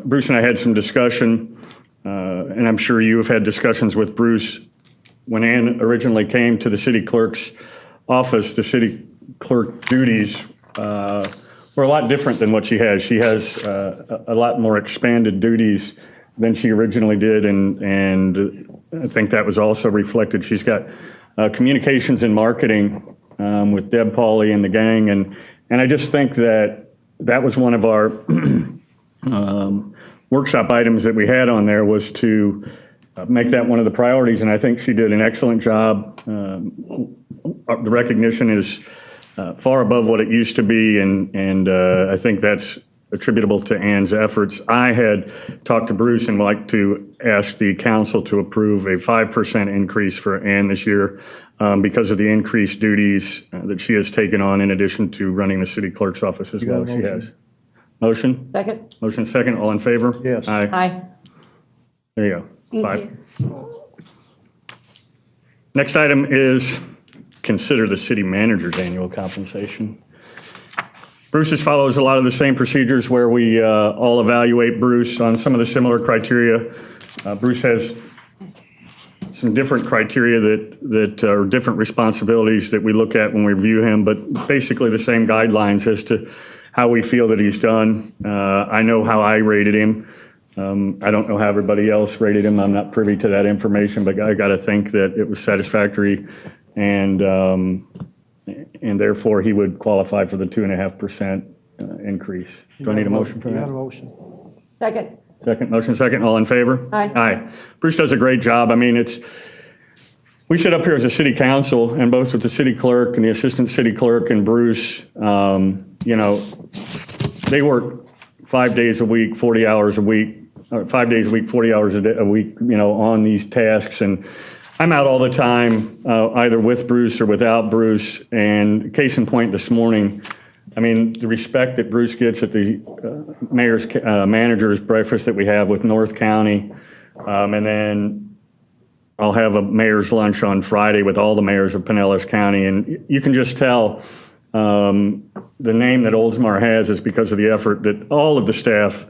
Bruce and I had some discussion, and I'm sure you have had discussions with Bruce. When Ann originally came to the city clerk's office, the city clerk duties were a lot different than what she has. She has a lot more expanded duties than she originally did, and I think that was also reflected. She's got communications and marketing with Deb Pauley and the gang, And I just think that that was one of our workshop items that we had on there, was to make that one of the priorities, and I think she did an excellent job. The recognition is far above what it used to be, and I think that's attributable to Ann's efforts. I had talked to Bruce and would like to ask the council to approve a 5% increase for Ann this year because of the increased duties that she has taken on, in addition to running the city clerk's office as well as she has. Motion? Second? Motion second, all in favor? Yes. Aye. Aye. There you go. Thank 5. you. Next item is consider the city manager's annual compensation. Bruce's follows a lot of the same procedures where we all evaluate Bruce on some of the similar criteria. Bruce has some different criteria that are different responsibilities that we look at when we review him, but basically the same guidelines as to how we feel that he's done. I know how I rated him. I don't know how everybody else rated him. I'm not privy to that information, but I got to think that it was satisfactory, and therefore he would qualify for the 2.5% increase. Do I need a motion for You got a that? motion. Second? Second, motion second, all in favor? Aye. Aye. Bruce does a great job. I mean, we sit up here as a city council, and both with the city clerk and the assistant city clerk and Bruce, they work 5 days a week, 40 hours a week, or 5 days a week, 40 hours a week, on these tasks. And I'm out all the time, either with Bruce or without Bruce. And case in point this morning, I mean, the respect that Bruce gets at the mayor's manager's breakfast that we have with North County. And then I'll have a mayor's lunch on Friday with all the mayors of Pinellas County. And you can just tell the name that Oldsmar has is because of the effort that all of the staff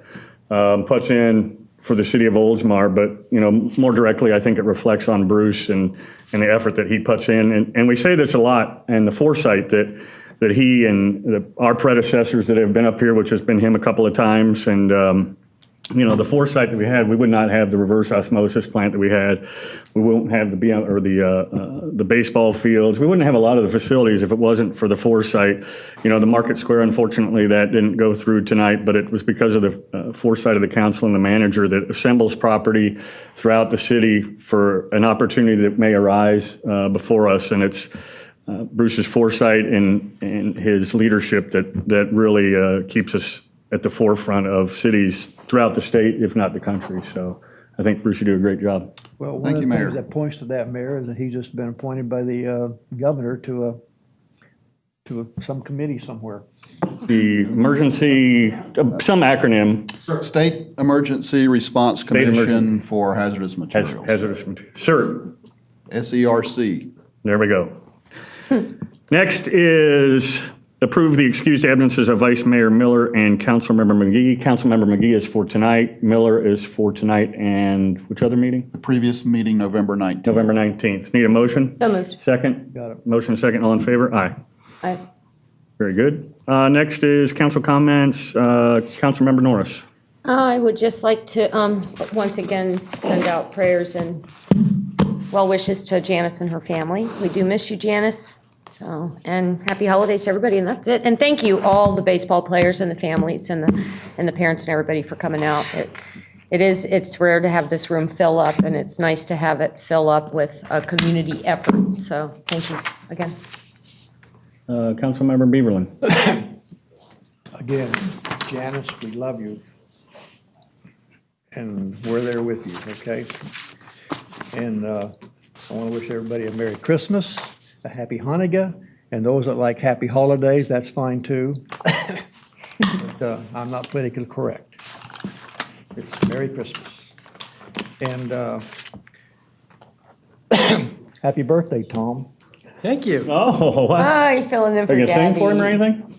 puts in for the city of Oldsmar. But, more directly, I think it reflects on Bruce and the effort that he puts in. And we say this a lot, and the foresight that he and our predecessors that have been up here, which has been him a couple of times, and the foresight that we had, we would not have the reverse osmosis plant that we had. We wouldn't have the baseball fields. We wouldn't have a lot of the facilities if it wasn't for the foresight. The Market Square, unfortunately, that didn't go through tonight, but it was because of the foresight of the council and the manager that assembles property throughout the city for an opportunity that may arise before us. And it's Bruce's foresight and his leadership that really keeps us at the forefront of cities throughout the state, if not the country. So I think Bruce, you do a great job. Well, one Thank of you, the Mayor. things that points to that, Mayor, is that he's just been appointed by the governor to some committee somewhere. The emergency, some acronym, State Emergency Response State Emergency- Commission for Hazardous Materials. hazardous material. CERT. SERC. There we go. Next is approve the excused absences of Vice Mayor Miller and Councilmember McGee. Councilmember McGee is for tonight. Miller is for tonight, and which other meeting? The previous meeting, November 19th. November 19th. Need a motion? So moved. Second? Got it. Motion second. All in favor? Aye. Aye. Very good. Next is council comments. Councilmember Norris. I would just like to, once again, send out prayers and well wishes to Janice and her family. We do miss you, Janice. So, and happy holidays to everybody, and that's it. And thank you, all the baseball players and the families and the parents and everybody for coming out. It's rare to have this room fill up, and it's nice to have it fill up with a community effort. So thank you again. Councilmember Beaverland. Again, Janice, we love you. And we're there with you, okay? And I want to wish everybody a Merry Christmas, a Happy Hanukkah, and those that like Happy Holidays, that's fine too. But I'm not politically correct. It's Merry Christmas. And happy birthday, Tom. Thank you. Oh, wow. Ah, you filling in for Are you going to sing for him or Gabby. anything?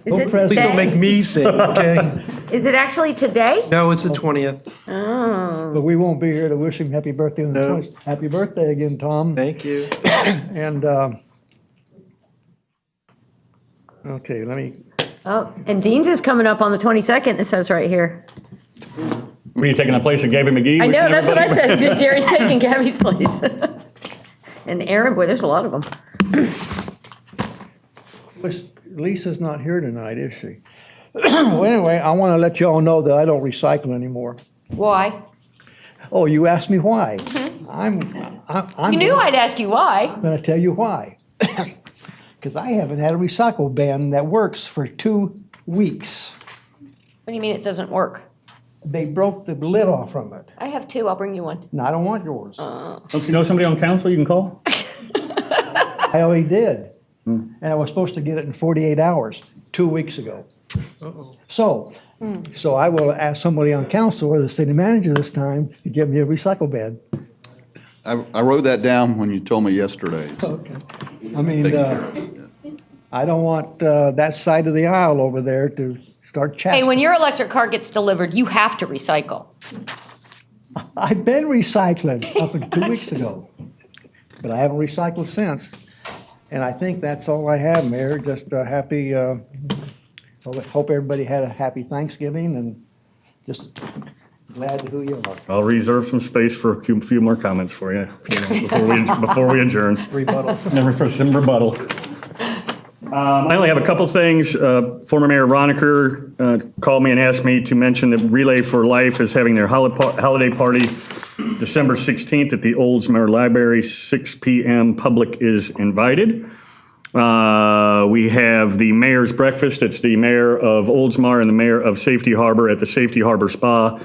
Is it Please don't make today? me sing, okay? Is it actually today? No, it's the 20th. Oh. But we won't be here to wish him happy birthday on the No. 20th. Happy birthday again, Tom. Thank you. And, okay, let me, Oh, and Dean's is coming up on the 22nd, it says right here. Were you taking the place of Gabby McGee? I know, Wishing that's what I everybody- said. Jerry's taking Gabby's place. And Aaron, boy, there's a lot of them. Lisa's not here tonight, is she? Well, anyway, I want to let you all know that I don't recycle anymore. Why? Oh, you asked me why? I'm You knew I'd ask you why. going to tell you why. Because I haven't had a recycle bin that works for 2 weeks. What do you mean it doesn't work? They broke the lid off from it. I have two. I'll bring you one. No, I don't want yours. Don't you know somebody on council you can call? I already did. And I was supposed to get it in 48 hours, 2 weeks ago. So I will ask somebody on council or the city manager this time to give me a recycle bin. I wrote that down when you told me yesterday. Okay. I mean, I don't want that side of the aisle over there to start Hey, chatting. when your electric car gets delivered, you have to recycle. I've been recycling up until 2 weeks ago, but I haven't recycled since. And I think that's all I have, Mayor. Just happy, hope everybody had a happy Thanksgiving and just glad to who you are. I'll reserve some space for a few more comments for you before we adjourn. Rebuttal. Never for some rebuttal. I only have a couple things. Former Mayor Roniker called me and asked me to mention that Relay for Life is having their holiday party December 16th at the Oldsmar Library, 6 p.m. Public is invited. We have the mayor's breakfast. It's the mayor of Oldsmar and the mayor of Safety Harbor at the Safety Harbor Spa.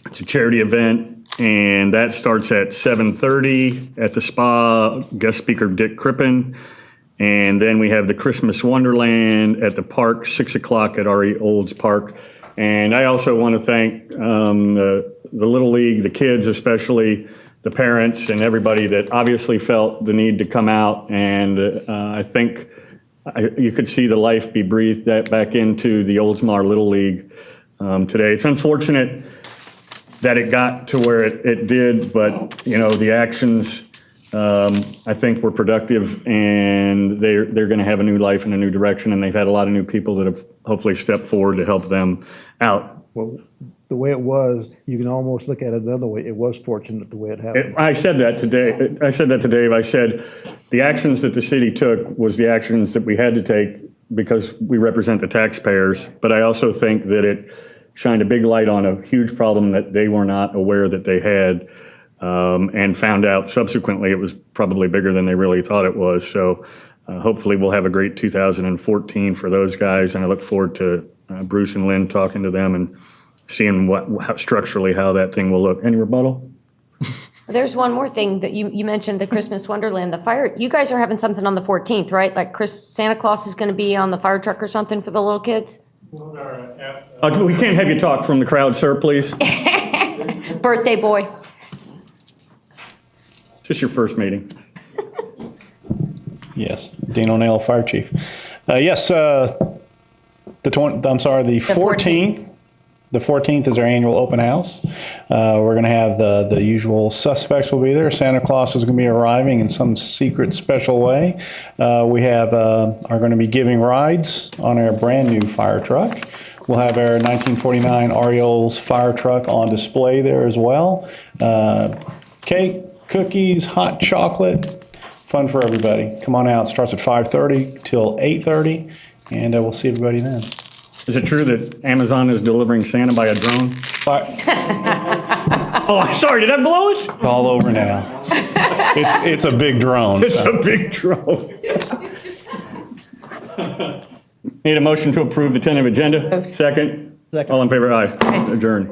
It's a charity event, and that starts at 7:30 at the spa. Guest speaker Dick Crippen. And then we have the Christmas Wonderland at the park, 6 o'clock at R.E. Olds Park. And I also want to thank the Little League, the kids especially, the parents, and everybody that obviously felt the need to come out. And I think you could see the life be breathed back into the Oldsmar Little League today. It's unfortunate that it got to where it did, but, you know, the actions I think were productive, and they're going to have a new life and a new direction, and they've had a lot of new people that have hopefully stepped forward to help them out. Well, the way it was, you can almost look at it another way. It was fortunate the way it happened. I said that to Dave. I said the actions that the city took was the actions that we had to take because we represent the taxpayers. But I also think that it shined a big light on a huge problem that they were not aware that they had. And found out subsequently it was probably bigger than they really thought it was. So hopefully we'll have a great 2014 for those guys, and I look forward to Bruce and Lynn talking to them and seeing structurally how that thing will look. Any rebuttal? There's one more thing that you mentioned, the Christmas Wonderland, the fire. You guys are having something on the 14th, right? Like Santa Claus is going to be on the fire truck or something for the little kids? We can't have you talk from the crowd, sir, please. Birthday boy. It's just your first meeting. Yes, Dean O'Neill, Fire Chief. Yes, the 14th. The 14th is our annual open house. We're going to have the usual suspects will be there. Santa Claus is going to be arriving in some secret special way. We are going to be giving rides on our brand new fire truck. We'll have our 1949 Orioles fire truck on display there as well. Cake, cookies, hot chocolate, fun for everybody. Come on out. It starts at 5:30 till 8:30, and we'll see everybody then. Is it true that Amazon is delivering Santa by a drone? Oh, sorry, did I blow it? It's all over now. It's a big drone. It's a big drone. Need a motion to approve the tentative agenda? Second? Second. All in favor, aye. Adjourn.